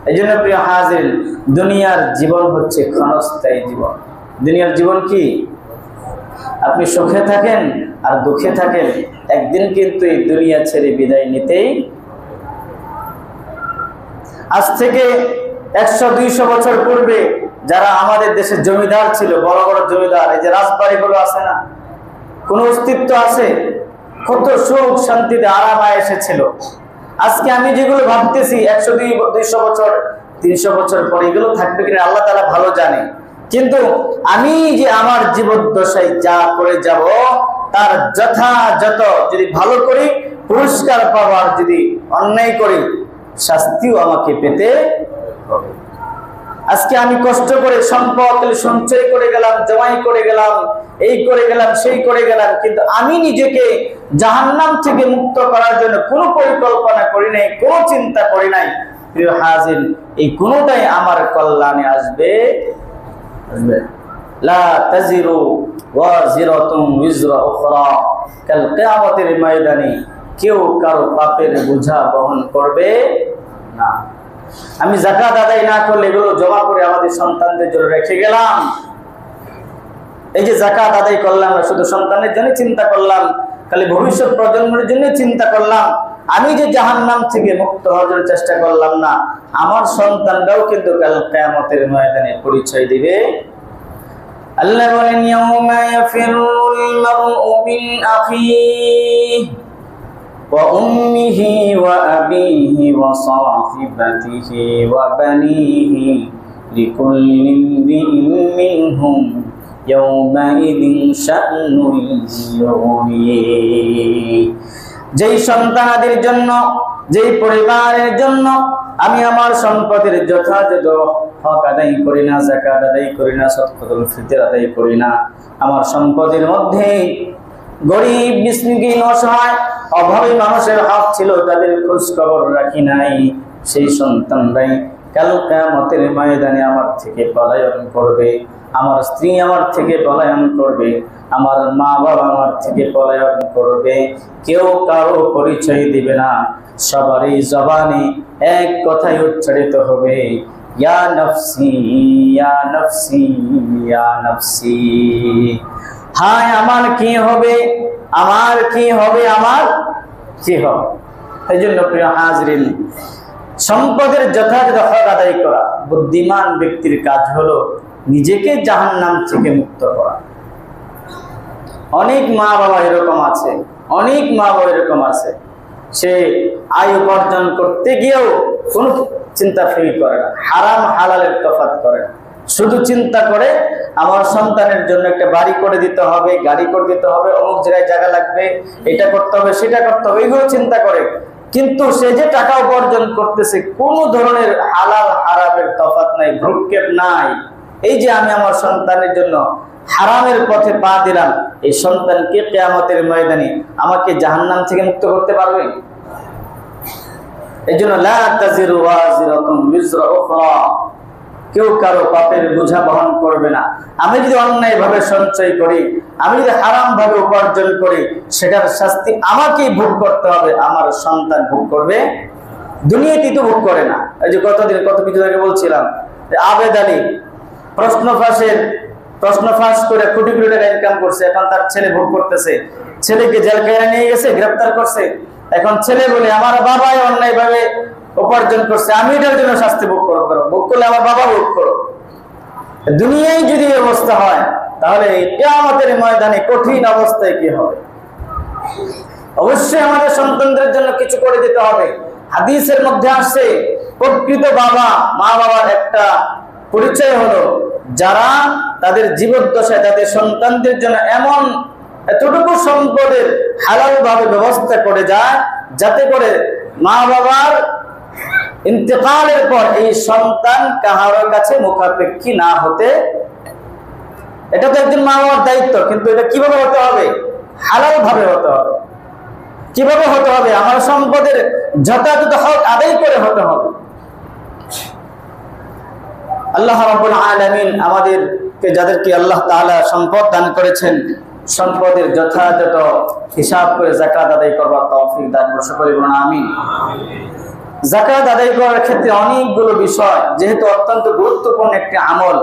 এই জন্য প্রিয় হাজির, দুনিয়ার জীবন হচ্ছে ক্ষণস্থায়ী জীবন। দুনিয়ার জীবন কি? আপনি সুখে থাকেন আর দুঃখে থাকেন, একদিন কিন্তু এই দুনিয়া ছেড়ে বিদায় নিতেই। আজ থেকে 100-200 বছর পূর্বে যারা আমাদের দেশের জমিদার ছিল, বড় বড় জমিদার, এই যে রাজবাড়িগুলো আছে না, কোন অস্তিত্ব আছে? কত সুখ শান্তিতে আরাম এসেছিল। আজকে আমি যেগুলো ভাবতেছি 100-200 বছর 300 বছর পরে এগুলো থাকবে কিনা আল্লাহ তাআলা ভালো জানে। কিন্তু আমি যে আমার জীবদ্দশায় যা করে যাব তার যথাযথ যদি ভালো করি পুরস্কার পাওয়ার, যদি অন্যায় করি শাস্তিও আমাকে পেতে হবে। আজকে আমি কষ্ট করে সম্পদ সঞ্চয় করে গেলাম, জমাই করে গেলাম, এই করে গেলাম, সেই করে গেলাম, কিন্তু আমি নিজেকে জাহান্নাম থেকে মুক্ত করার জন্য কোনো পরিকল্পনা করি নাই, কোনো চিন্তা করি নাই। প্রিয় হাজির, এই কোনোটাই আমার কল্যাণে আসবে লা তাজিরু ওয়াজিরাতুন উযরা উখরা, কাল কিয়ামতের ময়দানে কেউ কারো পাপের বোঝা বহন করবে না। আমি যাকাত আদায় না করলে এগুলো জমা করে আমাদের সন্তানদের জন্য রেখে গেলাম। এই যে যাকাত আদায় করলাম না, শুধু সন্তানের জন্য চিন্তা করলাম, খালি ভবিষ্যৎ প্রজন্মের জন্য চিন্তা করলাম, আমি যে জাহান্নাম থেকে মুক্ত হওয়ার চেষ্টা করলাম না, আমার সন্তানরাও কিন্তু কাল কিয়ামতের ময়দানে পরিচয় দিবে। আল্লাহ বলেন, ইয়াউমা ইয়াফিরুল মারউ মিন আখিহি ওয়া উম্মিহি ওয়া আবিহি ওয়া সাহিবাতিহি ওয়া বানিহি লিকুল্লি ইমরিইন মিনহুম ইয়াউমাইযিন শা'নুন ইউগনি। যেই সন্তানাদের জন্য, যেই পরিবারের জন্য আমি আমার সম্পদের যথাযথ হক আদায় করি না, যাকাত আদায় করি না, সদকাতুল ফিতর আদায় করি না, আমার সম্পদের মধ্যে গরিব মিসকিন অসহায় অভাবী মানুষের হক ছিল, তাদের খোঁজ খবর রাখি নাই, সেই সন্তানরাই কাল কিয়ামতের ময়দানে আমার থেকে পলায়ন করবে। আমার স্ত্রী আমার থেকে পলায়ন করবে, আমার মা বাবা আমার থেকে পলায়ন করবে, কেউ কারো পরিচয় দিবে না। সবারই জবানে এক কথাই উচ্চারিত হবে, ইয়া নফসি ইয়া নফসি ইয়া নফসি। হায় আমার কি হবে, আমার কি হবে, আমার কি হবে। এই জন্য প্রিয় হাজরিন, সম্পদের যথাযথ হক আদায় করা বুদ্ধিমান ব্যক্তির কাজ হলো নিজেকে জাহান্নাম থেকে মুক্ত করা। অনেক মা বাবা এরকম আছে, অনেক মা বাবা এরকম আছে, সে আয় উপার্জন করতে গিয়েও কোনো চিন্তা ফিল করে না, হারাম হালালের তফাৎ করে না, শুধু চিন্তা করে আমার সন্তানের জন্য একটা বাড়ি করে দিতে হবে, গাড়ি করে দিতে হবে, অমুক জায়গায় জায়গা লাগবে, এটা করতে হবে, সেটা করতে হবে, এগুলো চিন্তা করে। কিন্তু সে যে টাকা উপার্জন করতেছে কোনো ধরনের হালাল হারামের তফাৎ নাই, ভ্রুক্ষেপ নাই। এই যে আমি আমার সন্তানের জন্য হারামের পথে পা দিলাম, এই সন্তানকে কিয়ামতের ময়দানে আমাকে জাহান্নাম থেকে মুক্ত করতে পারবে? এই জন্য লা তাজিরু ওয়াজিরাতুন উযরা উখরা, কেউ কারো পাপের বোঝা বহন করবে না। আমি যদি অন্যায় ভাবে সঞ্চয় করি, আমি যদি হারাম ভাবে উপার্জন করি, সেটার শাস্তি আমাকেই ভোগ করতে হবে, আমার সন্তান ভোগ করবে। দুনিয়াতে তো ভোগ করে না। এই যে কত কিছু আগে বলছিলাম যে আবেদ আলী প্রশ্ন ফাঁস করে কোটি কোটি টাকা ইনকাম করছে, এখন তার ছেলে ভোগ করতেছে। ছেলেকে জেলখানায় নিয়ে গেছে, গ্রেফতার করছে। এখন ছেলে বলে আমার বাবাই অন্যায় ভাবে উপার্জন করছে, আমি এটার জন্য শাস্তি ভোগ করো, ভোগ করলে আমার বাবা ভোগ করো। দুনিয়ায় যদি অবস্থা হয়, তাহলে কিয়ামতের ময়দানে কঠিন অবস্থায় কি হবে? অবশ্যই আমাদের সন্তানদের জন্য কিছু করে দিতে হবে। হাদিসের মধ্যে আসছে, প্রকৃত বাবা মা বাবার একটা পরিচয় হলো যারা তাদের জীবদ্দশায় তাদের সন্তানদের জন্য এমন এতটুকু সম্পদের হালাল ভাবে ব্যবস্থা করে যায়, যাতে করে মা বাবার ইন্তেকালের পর এই সন্তান কাহার কাছে মুখাপেক্ষী না হতে। এটা তো একজন মা বাবার দায়িত্ব, কিন্তু এটা কিভাবে হতে হবে? হালাল ভাবে হতে হবে। কিভাবে হতে হবে? আমার সম্পদের যথাযথ হক আদায় করে হতে হবে। আল্লাহ রাব্বুল আলামিন আমাদেরকে, যাদেরকে আল্লাহ তাআলা সম্পদ দান করেছেন, সম্পদের যথাযথ হিসাব করে যাকাত আদায় করবার তৌফিক দান করুন। সকলে বলুন আমিন। যাকাত আদায় করার ক্ষেত্রে অনেকগুলো বিষয়, যেহেতু অত্যন্ত গুরুত্বপূর্ণ একটি আমল,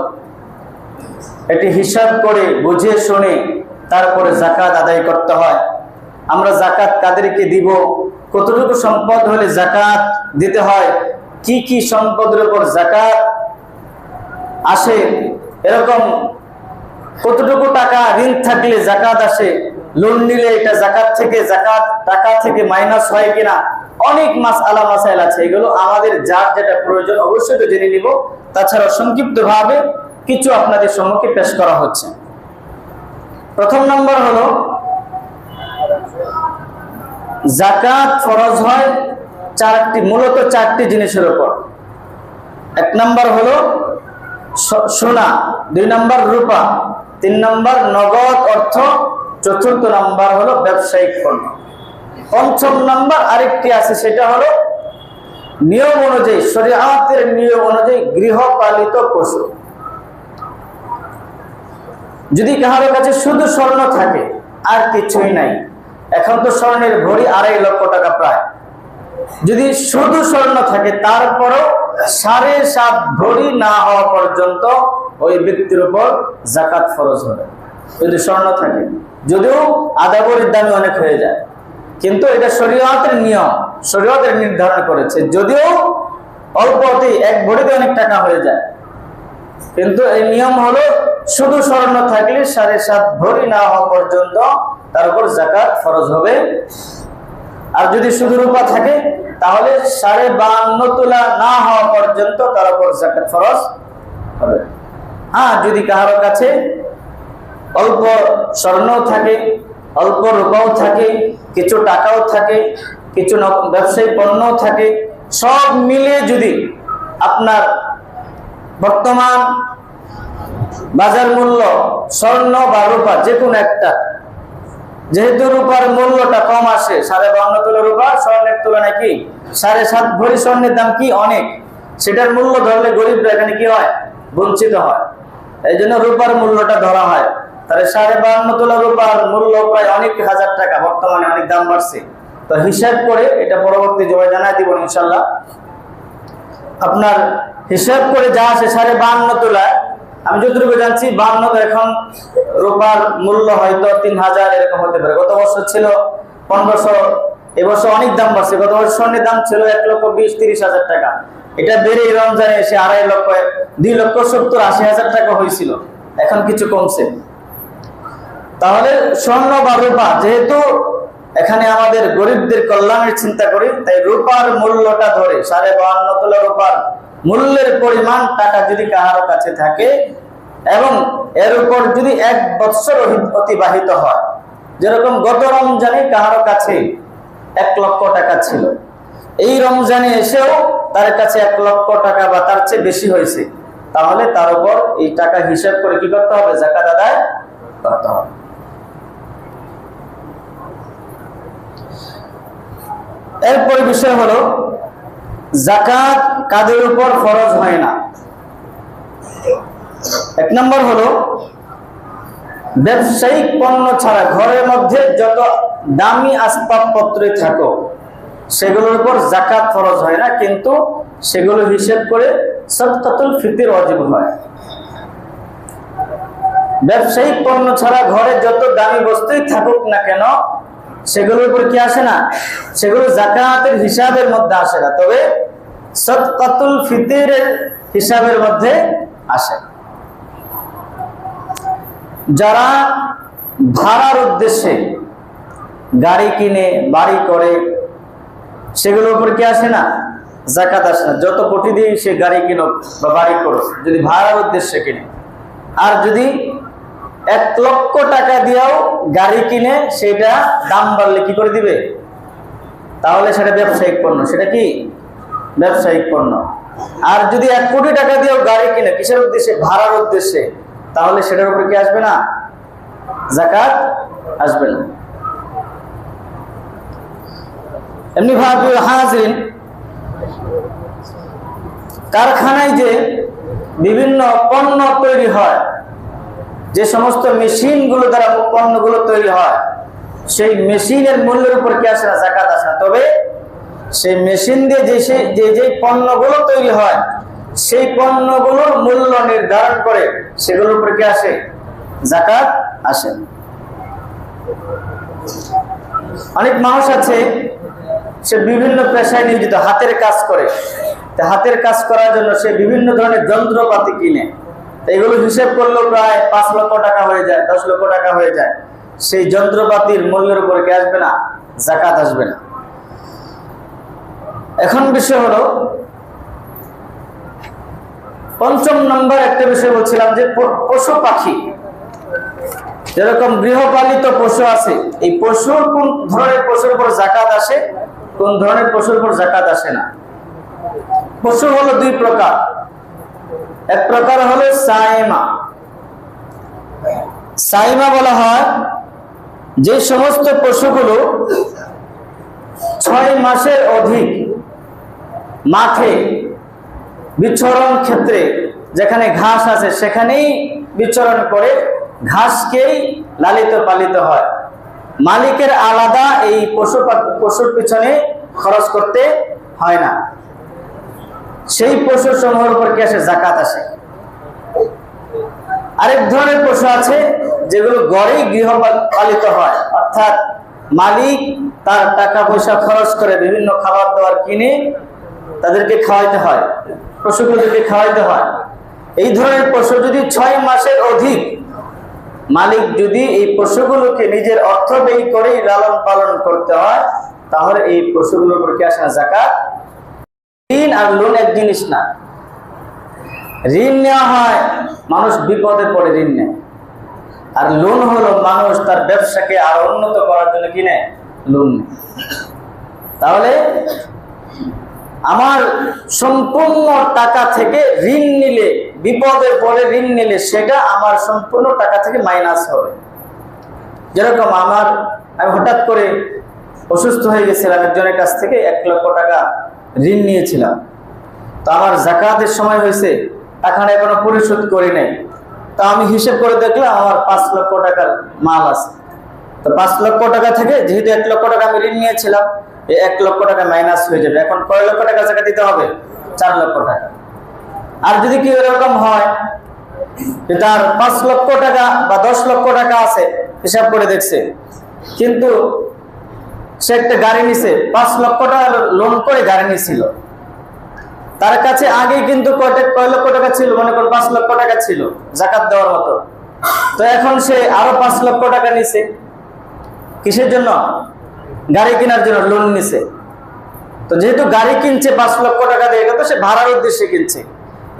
এটি হিসাব করে বুঝে শুনে তারপরে যাকাত আদায় করতে হয়। আমরা যাকাত কাদেরকে দিব, কতটুকু সম্পদ হলে যাকাত দিতে হয়, কি কি সম্পদের উপর যাকাত আসে, এরকম কতটুকু টাকা ঋণ থাকলে যাকাত আসে, লোন নিলে এটা যাকাত টাকা থেকে মাইনাস হয় কিনা, অনেক মাসআলা মাসাইল আছে। এগুলো আমাদের যার যেটা প্রয়োজন অবশ্যই তো জেনে নিব। তাছাড়া সংক্ষিপ্ত ভাবে কিছু আপনাদের সম্মুখে পেশ করা হচ্ছে। প্রথম নম্বর হলো, যাকাত ফরজ হয় মূলত চারটি জিনিসের উপর। এক নম্বর হলো সোনা, 2 নম্বর রূপা, 3 নম্বর নগদ অর্থ, 4র্থ নম্বর হলো ব্যবসায়িক পণ্য, 5ম নম্বর আরেকটি আছে, সেটা হলো নিয়ম অনুযায়ী, শরীয়তের নিয়ম অনুযায়ী গৃহপালিত পশু। যদি কারো কাছে শুধু স্বর্ণ থাকে আর কিছুই নাই, এখন তো স্বর্ণের ভরি 2.5 লক্ষ টাকা প্রায়, যদি শুধু স্বর্ণ থাকে তারপরও 7.5 ভরি না হওয়া পর্যন্ত ওই ব্যক্তির উপর যাকাত ফরজ হবে। যদি স্বর্ণ থাকে, যদিও আধা ভরির দামে অনেক হয়ে যায়, কিন্তু এটা শরীয়তের নিয়ম, শরীয়তের নির্ধারণ করেছে। যদিও অল্পতেই 1 ভরিতে অনেক টাকা হয়ে যায়, কিন্তু এই নিয়ম হলো শুধু স্বর্ণ থাকলে 7.5 ভরি না হওয়া পর্যন্ত তার উপর যাকাত ফরজ হবে। আর যদি শুধু রূপা থাকে তাহলে 52.5 তোলা না হওয়া পর্যন্ত তার উপর যাকাত ফরজ হবে। হ্যাঁ, যদি কারো কাছে অল্প স্বর্ণও থাকে, অল্প রূপাও থাকে, কিছু টাকাও থাকে, কিছু ব্যবসায়িক পণ্যও থাকে, সব মিলিয়ে যদি আপনার বর্তমান বাজার মূল্য স্বর্ণ বা রূপা যে কোনো একটা, যেহেতু রূপার মূল্যটা কম আসে, 52.5 তোলা রূপা স্বর্ণের তুলনায় কি 7.5 ভরি স্বর্ণের দাম কি অনেক, সেটার মূল্য ধরলে গরিবরা এখানে কি হয়, বঞ্চিত হয়। এই জন্য রূপার মূল্যটা ধরা হয়। তাহলে 52.5 তোলা রূপার মূল্য প্রায় অনেক হাজার টাকা, বর্তমানে অনেক দাম বাড়ছে। তো হিসাব করে, এটা পরবর্তী জবাবে জানাই দিব ইনশাল্লাহ, আপনার হিসাব করে যা আসে 52.5 তোলা, আমি যতটুকু জানছি 52 এখন রূপার মূল্য হয়তো 3000 এরকম হতে পারে। গত বছর ছিল 1500, এবছর অনেক দাম বাড়ছে। গত বছর স্বর্ণের দাম ছিল 1,20,000-30,000 টাকা, এটা বেড়ে রমজানে এসে 2.5 লক্ষ, 2,70,000-80,000 টাকা হয়েছিল, এখন কিছু কমছে। তাহলে স্বর্ণ বা রূপা, যেহেতু এখানে আমাদের গরিবদের কল্যাণের চিন্তা করি, তাই রূপার মূল্যটা ধরে 52.5 তোলা রূপার মূল্যের পরিমাণ টাকা যদি কারো কাছে থাকে এবং এর উপর যদি 1 বছর অতিবাহিত হয়, যেরকম গত রমজানে কারো কাছে 1 লক্ষ টাকা ছিল, এই রমজানে এসেও তার কাছে 1 লক্ষ টাকা বা তার চেয়ে বেশি হয়েছে, তাহলে তার উপর এই টাকা হিসাব করে কি করতে হবে, যাকাত আদায় করতে হবে। এরপর বিষয় হলো, যাকাত কাদের উপর ফরজ হয় না। 1 নম্বর হলো, ব্যবসায়িক পণ্য ছাড়া ঘরের মধ্যে যত দামি আসবাবপত্রই থাকো সেগুলোর উপর যাকাত ফরজ হয় না, কিন্তু সেগুলো হিসেব করে সাদকাতুল ফিতর ওয়াজিব হয়। ব্যবসায়িক পণ্য ছাড়া ঘরে যত দামি বস্তুই থাকুক না কেন, সেগুলোর উপর কি আসে না, সেগুলো যাকাতের হিসাবের মধ্যে আসে না, তবে সাদকাতুল ফিতরের হিসাবের মধ্যে আসে। যারা ভাড়ার উদ্দেশ্যে গাড়ি কিনে বাড়ি করে, সেগুলোর উপর কি আসে না, যাকাত আসে না, যত কোটি দিয়ে সে গাড়ি কিনো বা বাড়ি করো, যদি ভাড়ার উদ্দেশ্যে কিনে। আর যদি 1 লক্ষ টাকা দিয়েও গাড়ি কিনে, সেটা দাম বাড়লে কি করে দিবে, তাহলে সেটা ব্যবসায়িক পণ্য, সেটা কি ব্যবসায়িক পণ্য। আর যদি 1 কোটি টাকা দিয়েও গাড়ি কিনে, কিসের উদ্দেশ্যে, ভাড়ার উদ্দেশ্যে, তাহলে সেটার উপর কি আসবে না, যাকাত আসবে না। এমনি ভাবে হাজিরিন, কারখানায় যে বিভিন্ন পণ্য তৈরি হয়, যে সমস্ত মেশিনগুলো দ্বারা পণ্যগুলো তৈরি হয়, সেই মেশিনের মূল্যের উপর কি আসে না? যাকাত আসে না। তবে সেই মেশিন দিয়ে যে পণ্যগুলো তৈরি হয়, সেই পণ্যগুলোর মূল্য নির্ধারণ করে সেগুলোর উপর কি আসে? যাকাত আসে। অনেক মানুষ আছে, সে বিভিন্ন পেশায় নিয়োজিত, হাতের কাজ করে। হাতের কাজ করার জন্য সে বিভিন্ন ধরনের যন্ত্রপাতি কিনে, এগুলো হিসেব করলেও প্রায় 5 লক্ষ টাকা হয়ে যায়, 10 লক্ষ টাকা হয়ে যায়। সেই যন্ত্রপাতির মূল্যের উপর কি আসবে না? যাকাত আসবে না। এখন বিষয় হলো, 5ম নম্বর একটা বিষয় বলছিলাম যে পশু পাখি, যেরকম গৃহপালিত পশু আছে, এই পশুর কোন ধরনের পশুর উপর যাকাত আসে, কোন ধরনের পশুর উপর যাকাত আসে না। পশু হলো 2 প্রকার। এক প্রকার হলো সাইমা। সাইমা বলা হয় যে সমস্ত পশুগুলো 6 মাসের অধিক মাঠে বিচরণ ক্ষেত্রে, যেখানে ঘাস আছে সেখানেই বিচরণ করে, ঘাসকেই লালিত পালিত হয়। মালিকের আলাদা এই পশুর পিছনে খরচ করতে হয় না। সেই পশু সমূহের উপর কি আসে? যাকাত আসে। আরেক ধরনের পশু আছে যেগুলো গড়েই গৃহপালিত হয়, অর্থাৎ মালিক তার টাকা পয়সা খরচ করে বিভিন্ন খাবার দাবার কিনে তাদেরকে খাওয়াইতে হয়, পশুগুলোকে খাওয়াইতে হয়। এই ধরনের পশু যদি 6 মাসের অধিক মালিক যদি এই পশুগুলোকে নিজের অর্থ ব্যয় করে লালন পালন করতে হয়, তাহলে এই পশুগুলোর উপর কি আসে না? যাকাত। ঋণ আর লোন এক জিনিস না। ঋণ নেওয়া হয়, মানুষ বিপদে পড়ে ঋণ নেয়। আর লোন হলো মানুষ তার ব্যবসাকে আরো উন্নত করার জন্য কিনে লোন নেয়। তাহলে আমার সম্পূর্ণ টাকা থেকে ঋণ নিলে, বিপদের পরে ঋণ নিলে, সেটা আমার সম্পূর্ণ টাকা থেকে মাইনাস হবে। যেরকম আমি হঠাৎ করে অসুস্থ হয়ে গেছিলাম, একজনের কাছ থেকে 1 লক্ষ টাকা ঋণ নিয়েছিলাম। তো আমার যাকাতের সময় হয়েছে, টাকাটা এখনো পরিশোধ করি নাই। তো আমি হিসেব করে দেখলাম আমার 5 লক্ষ টাকার মাল আছে। তো 5 লক্ষ টাকা থেকে যেহেতু 1 লক্ষ টাকা আমি ঋণ নিয়েছিলাম, এই 1 লক্ষ টাকা মাইনাস হয়ে যাবে। এখন কয় লক্ষ টাকা যাকাত দিতে হবে? 4 লক্ষ টাকা। আর যদি কি এরকম হয় যে তার 5 লক্ষ টাকা বা 10 লক্ষ টাকা আছে, হিসাব করে দেখছে, কিন্তু সে একটা গাড়ি নিছে, 5 লক্ষ টাকা লোন করে গাড়ি নিয়েছিল, তার কাছে আগে কিন্তু কয় লক্ষ টাকা ছিল? মনে করুন 5 লক্ষ টাকা ছিল যাকাত দেওয়ার মতো। তো এখন সে আরো 5 লক্ষ টাকা নিছে, কিসের জন্য? গাড়ি কেনার জন্য লোন নিছে। তো যেহেতু গাড়ি কিনছে 5 লক্ষ টাকা দিয়ে, এটা তো সে ভাড়ার উদ্দেশ্যে কিনছে,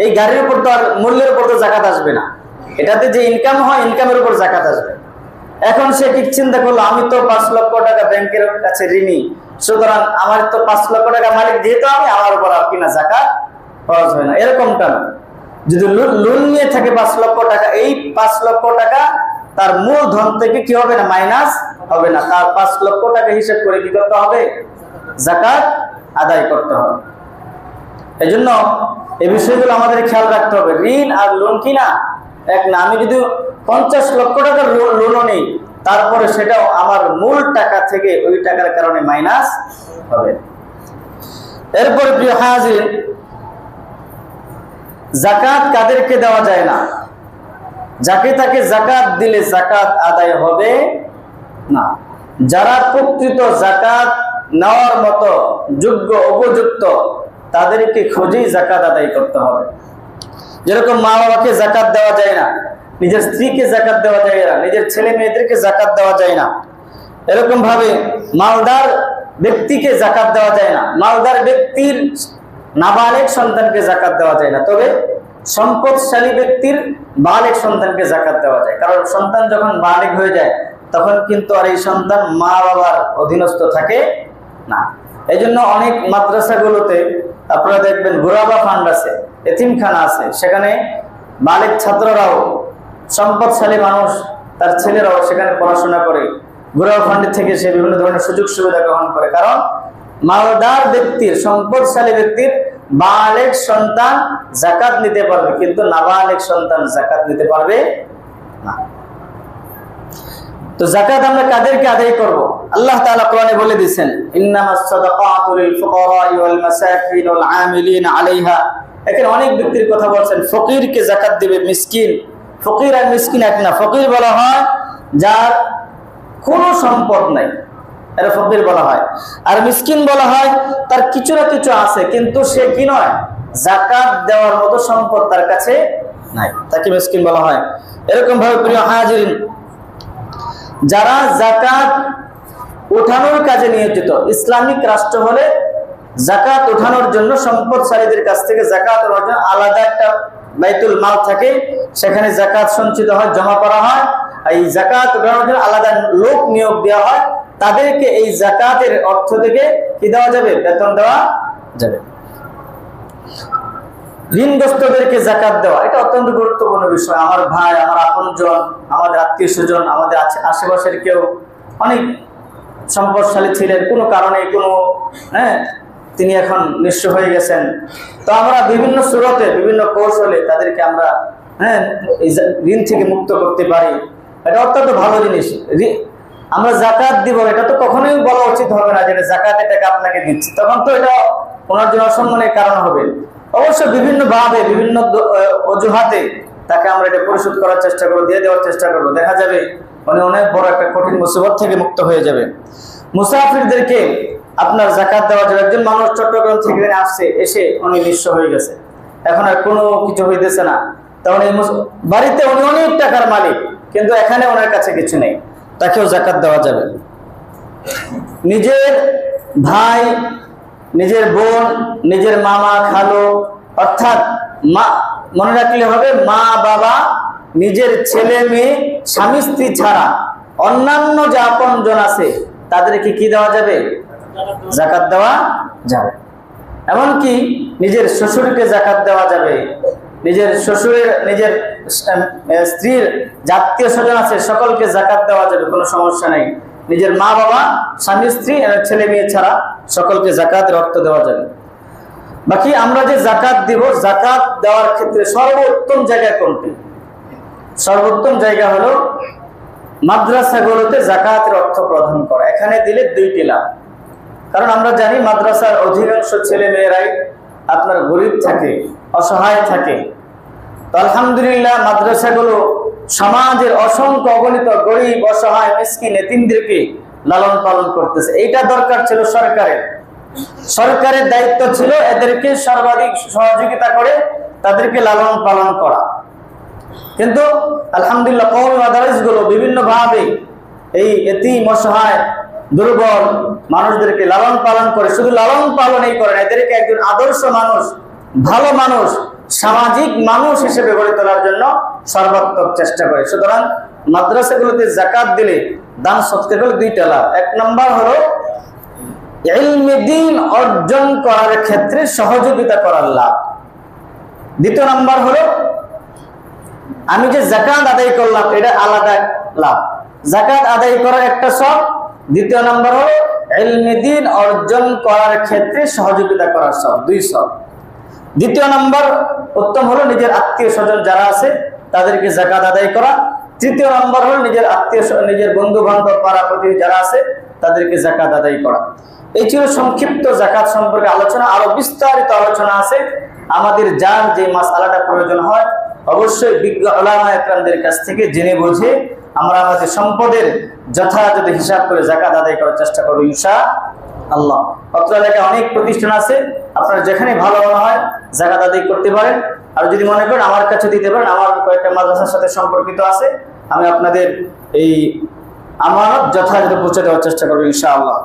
এই গাড়ির উপর তো আর মূল্যের উপর তো যাকাত আসবে না। এটাতে যে ইনকাম হয়, ইনকামের উপর যাকাত আসবে। এখন সে কি চিন্তা করলো, আমি তো 5 লক্ষ টাকা ব্যাংকের কাছে ঋণী, সুতরাং আমার তো 5 লক্ষ টাকা মালিক, যেহেতু আমার উপর আর কিনা যাকাত খরচ হয় না। এরকমটা না। যদি লোন নিয়ে থাকে 5 লক্ষ টাকা, এই 5 লক্ষ টাকা তার মূল ধন থেকে কি হবে না? মাইনাস হবে না। তার 5 লক্ষ টাকা হিসাব করে কি করতে হবে? যাকাত আদায় করতে হবে। এই জন্য এই বিষয়গুলো আমাদের খেয়াল রাখতে হবে। ঋণ আর লোন কিনা এক না। আমি যদি 50 লক্ষ টাকার লোনও নেই, তারপরে সেটাও আমার মূল টাকা থেকে ওই টাকার কারণে মাইনাস হবে। এরপরে প্রিয় হাজির, যাকাত কাদেরকে দেওয়া যায় না? যাকে তাকে যাকাত দিলে যাকাত আদায় হবে না। যারা প্রকৃত যাকাত নেওয়ার মতো যোগ্য, উপযুক্ত, তাদেরকে খুঁজেই যাকাত আদায় করতে হবে। যেরকম মা বাবাকে যাকাত দেওয়া যায় না, নিজের স্ত্রীকে যাকাত দেওয়া যায় না, নিজের ছেলে মেয়েদেরকে যাকাত দেওয়া যায় না, এরকম ভাবে মালদার ব্যক্তিকে যাকাত দেওয়া যায় না। মালদার ব্যক্তির নাবালেগ সন্তানকে যাকাত দেওয়া যায় না, তবে সম্পদশালী ব্যক্তির বালেগ সন্তানকে যাকাত দেওয়া যায়। কারণ সন্তান যখন বালেগ হয়ে যায়, তখন কিন্তু আর এই সন্তান মা বাবার অধীনস্থ থাকে না। এই জন্য অনেক মাদ্রাসাগুলোতে আপনারা দেখবেন গোরাবা ফান্ড আছে, এতিমখানা আছে, সেখানে বালেগ ছাত্ররাও, সম্পদশালী মানুষ তার ছেলেরাও সেখানে পড়াশোনা করে, গোরাবা ফান্ডের থেকে সে বিভিন্ন ধরনের সুযোগ সুবিধা গ্রহণ করে। কারণ মালদার ব্যক্তির, সম্পদশালী ব্যক্তির বালেগ সন্তান যাকাত নিতে পারবে, কিন্তু নাবালেগ সন্তান যাকাত নিতে পারবে না। তো যাকাত আমরা কাদেরকে আদায় করব? আল্লাহ তাআলা কোরআনে বলে দিয়েছেন, ইন্নামাস সাদাকাতু লিল ফুকারাই ওয়াল মাসাকিন ওয়াল আমিলিনা আলাইহা। এখানে অনেক ব্যক্তির কথা বলছেন, ফকিরকে যাকাত দিবে, মিসকিন। ফকির আর মিসকিন এক না। ফকির বলা হয় যার কোনো সম্পদ নাই, এটা ফকির বলা হয়। আর মিসকিন বলা হয় তার কিছু না কিছু আছে, কিন্তু সে কি নয়, যাকাত দেওয়ার মতো সম্পদ তার কাছে নাই, তাকে মিসকিন বলা হয়। এরকম ভাবে প্রিয় হাজিরিন, যারা যাকাত উঠানোর কাজে নিয়োজিত, ইসলামিক রাষ্ট্র হলে যাকাত উঠানোর জন্য সম্পদশালীদের কাছ থেকে যাকাত ওঠানোর জন্য আলাদা একটা বাইতুল মাল থাকে, সেখানে যাকাত সঞ্চিত হয়, জমা করা হয়। এই যাকাত উঠানোর জন্য আলাদা লোক নিয়োগ দেওয়া হয়, তাদেরকে এই যাকাতের অর্থ থেকে কি দেওয়া যাবে? বেতন দেওয়া যাবে। ঋণগ্রস্তদেরকে যাকাত দেওয়া, এটা অত্যন্ত গুরুত্বপূর্ণ বিষয়। আমার ভাই, আমার আপনজন, আমাদের আত্মীয় স্বজন, আমাদের আশেপাশের কেউ অনেক সম্পদশালী ছিলেন, কোনো কারণে তিনি এখন নিঃস্ব হয়ে গেছেন, তো আমরা বিভিন্ন সুরতে, বিভিন্ন কৌশলে তাদেরকে আমরা ঋণ থেকে মুক্ত করতে পারি। এটা অত্যন্ত ভালো জিনিস। আমরা যাকাত দিব, এটা তো কখনোই বলা উচিত হবে না যে যাকাতের টাকা আপনাকে দিচ্ছি, তখন তো এটা ওনার জন্য অসম্মানের কারণ হবে। অবশ্য বিভিন্ন ভাবে, বিভিন্ন অজুহাতে তাকে আমরা এটা পরিশোধ করার চেষ্টা করবো, দিয়ে দেওয়ার চেষ্টা করবো, দেখা যাবে উনি অনেক বড় একটা কঠিন মুসিবত থেকে মুক্ত হয়ে যাবে। মুসাফিরদেরকে আপনার যাকাত দেওয়া যাবে। একজন মানুষ চট্টগ্রাম থেকে আসছে, এসে উনি নিঃস্ব হয়ে গেছে, এখন আর কোনো কিছু হইতেছে না, তখন এই বাড়িতে উনি অনেক টাকার মালিক, কিন্তু এখানে ওনার কাছে কিছু নেই, তাকেও যাকাত দেওয়া যাবে। নিজের ভাই, নিজের বোন, নিজের মামা খালু, অর্থাৎ মনে রাখলে হবে মা বাবা, নিজের ছেলে মেয়ে, স্বামী স্ত্রী ছাড়া অন্যান্য যে আপনজন আছে তাদেরকে কি দেওয়া যাবে? যাকাত দেওয়া যাবে। এমনকি নিজের শ্বশুরকে যাকাত দেওয়া যাবে, নিজের শ্বশুরের, নিজের স্ত্রীর আত্মীয় স্বজন আছে সকলকে যাকাত দেওয়া যাবে, কোনো সমস্যা নেই। নিজের মা বাবা, স্বামী স্ত্রী, ছেলে মেয়ে ছাড়া সকলকে যাকাতের অর্থ দেওয়া যাবে। বাকি আমরা যে যাকাত দিব, যাকাত দেওয়ার ক্ষেত্রে সর্বোত্তম জায়গা কোনটি? সর্বোত্তম জায়গা হলো মাদ্রাসাগুলোতে যাকাতের অর্থ প্রদান করা। এখানে দিলে দুইটি লাভ। কারণ আমরা জানি মাদ্রাসার অধিকাংশ ছেলে মেয়েরাই আপনার গরিব থাকে, অসহায় থাকে। তো আলহামদুলিল্লাহ মাদ্রাসাগুলো সমাজের অসংখ্য অগণিত গরিব, অসহায়, মিসকিন, এতিমদেরকে লালন পালন করতেছে। এইটা দরকার ছিল সরকারের। সরকারের দায়িত্ব ছিল এদেরকে সর্বাধিক সহযোগিতা করে তাদেরকে লালন পালন করা। কিন্তু আলহামদুলিল্লাহ কওমি মাদারিসগুলো বিভিন্ন ভাবে এই এতিম, অসহায়, দুর্বল মানুষদেরকে লালন পালন করে। শুধু লালন পালনই করে না, এদেরকে একজন আদর্শ মানুষ, ভালো মানুষ, সামাজিক মানুষ হিসেবে গড়ে তোলার জন্য সর্বাত্মক চেষ্টা করে। সুতরাং মাদ্রাসাগুলোতে যাকাত দিলে, দান সদকা করলে দুইটা লাভ। এক নম্বর হলো ইলমে দ্বীন অর্জন করার ক্ষেত্রে সহযোগিতা করার লাভ। দ্বিতীয় নম্বর হলো আমি যে যাকাত আদায় করলাম, এটা আলাদা লাভ। যাকাত আদায় করার একটা সব। দ্বিতীয় নম্বর হলো ইলমে দ্বীন অর্জন করার ক্ষেত্রে সহযোগিতা করার সব, দুই সব। দ্বিতীয় নম্বর উত্তম হলো নিজের আত্মীয় স্বজন যারা আছে তাদেরকে যাকাত আদায় করা। তৃতীয় নম্বর হলো নিজের আত্মীয়, নিজের বন্ধু বান্ধব, পাড়া প্রতিবেশী যারা আছে তাদেরকে যাকাত আদায় করা। এই ছিল সংক্ষিপ্ত যাকাত সম্পর্কে আলোচনা। আরো বিস্তারিত আলোচনা আছে। আমাদের যার যে মাসআলাটা প্রয়োজন হয় অবশ্যই বিজ্ঞ উলামা একরামদের কাছ থেকে জেনে বুঝে আমরা আমাদের সম্পদের যথাযথ হিসাব করে যাকাত আদায় করার চেষ্টা করব ইনশাআল্লাহ। অত্র এলাকায় অনেক প্রতিষ্ঠান আছে, আপনারা যেখানে ভালো মনে হয় যাকাত আদায় করতে পারেন। আর যদি মনে করেন আমার কাছে দিতে পারেন, আমার কয়েকটা মাদ্রাসার সাথে সম্পর্কিত আছে, আমি আপনাদের এই আমানত যথাযথ পৌঁছে দেওয়ার চেষ্টা করব ইনশাআল্লাহ।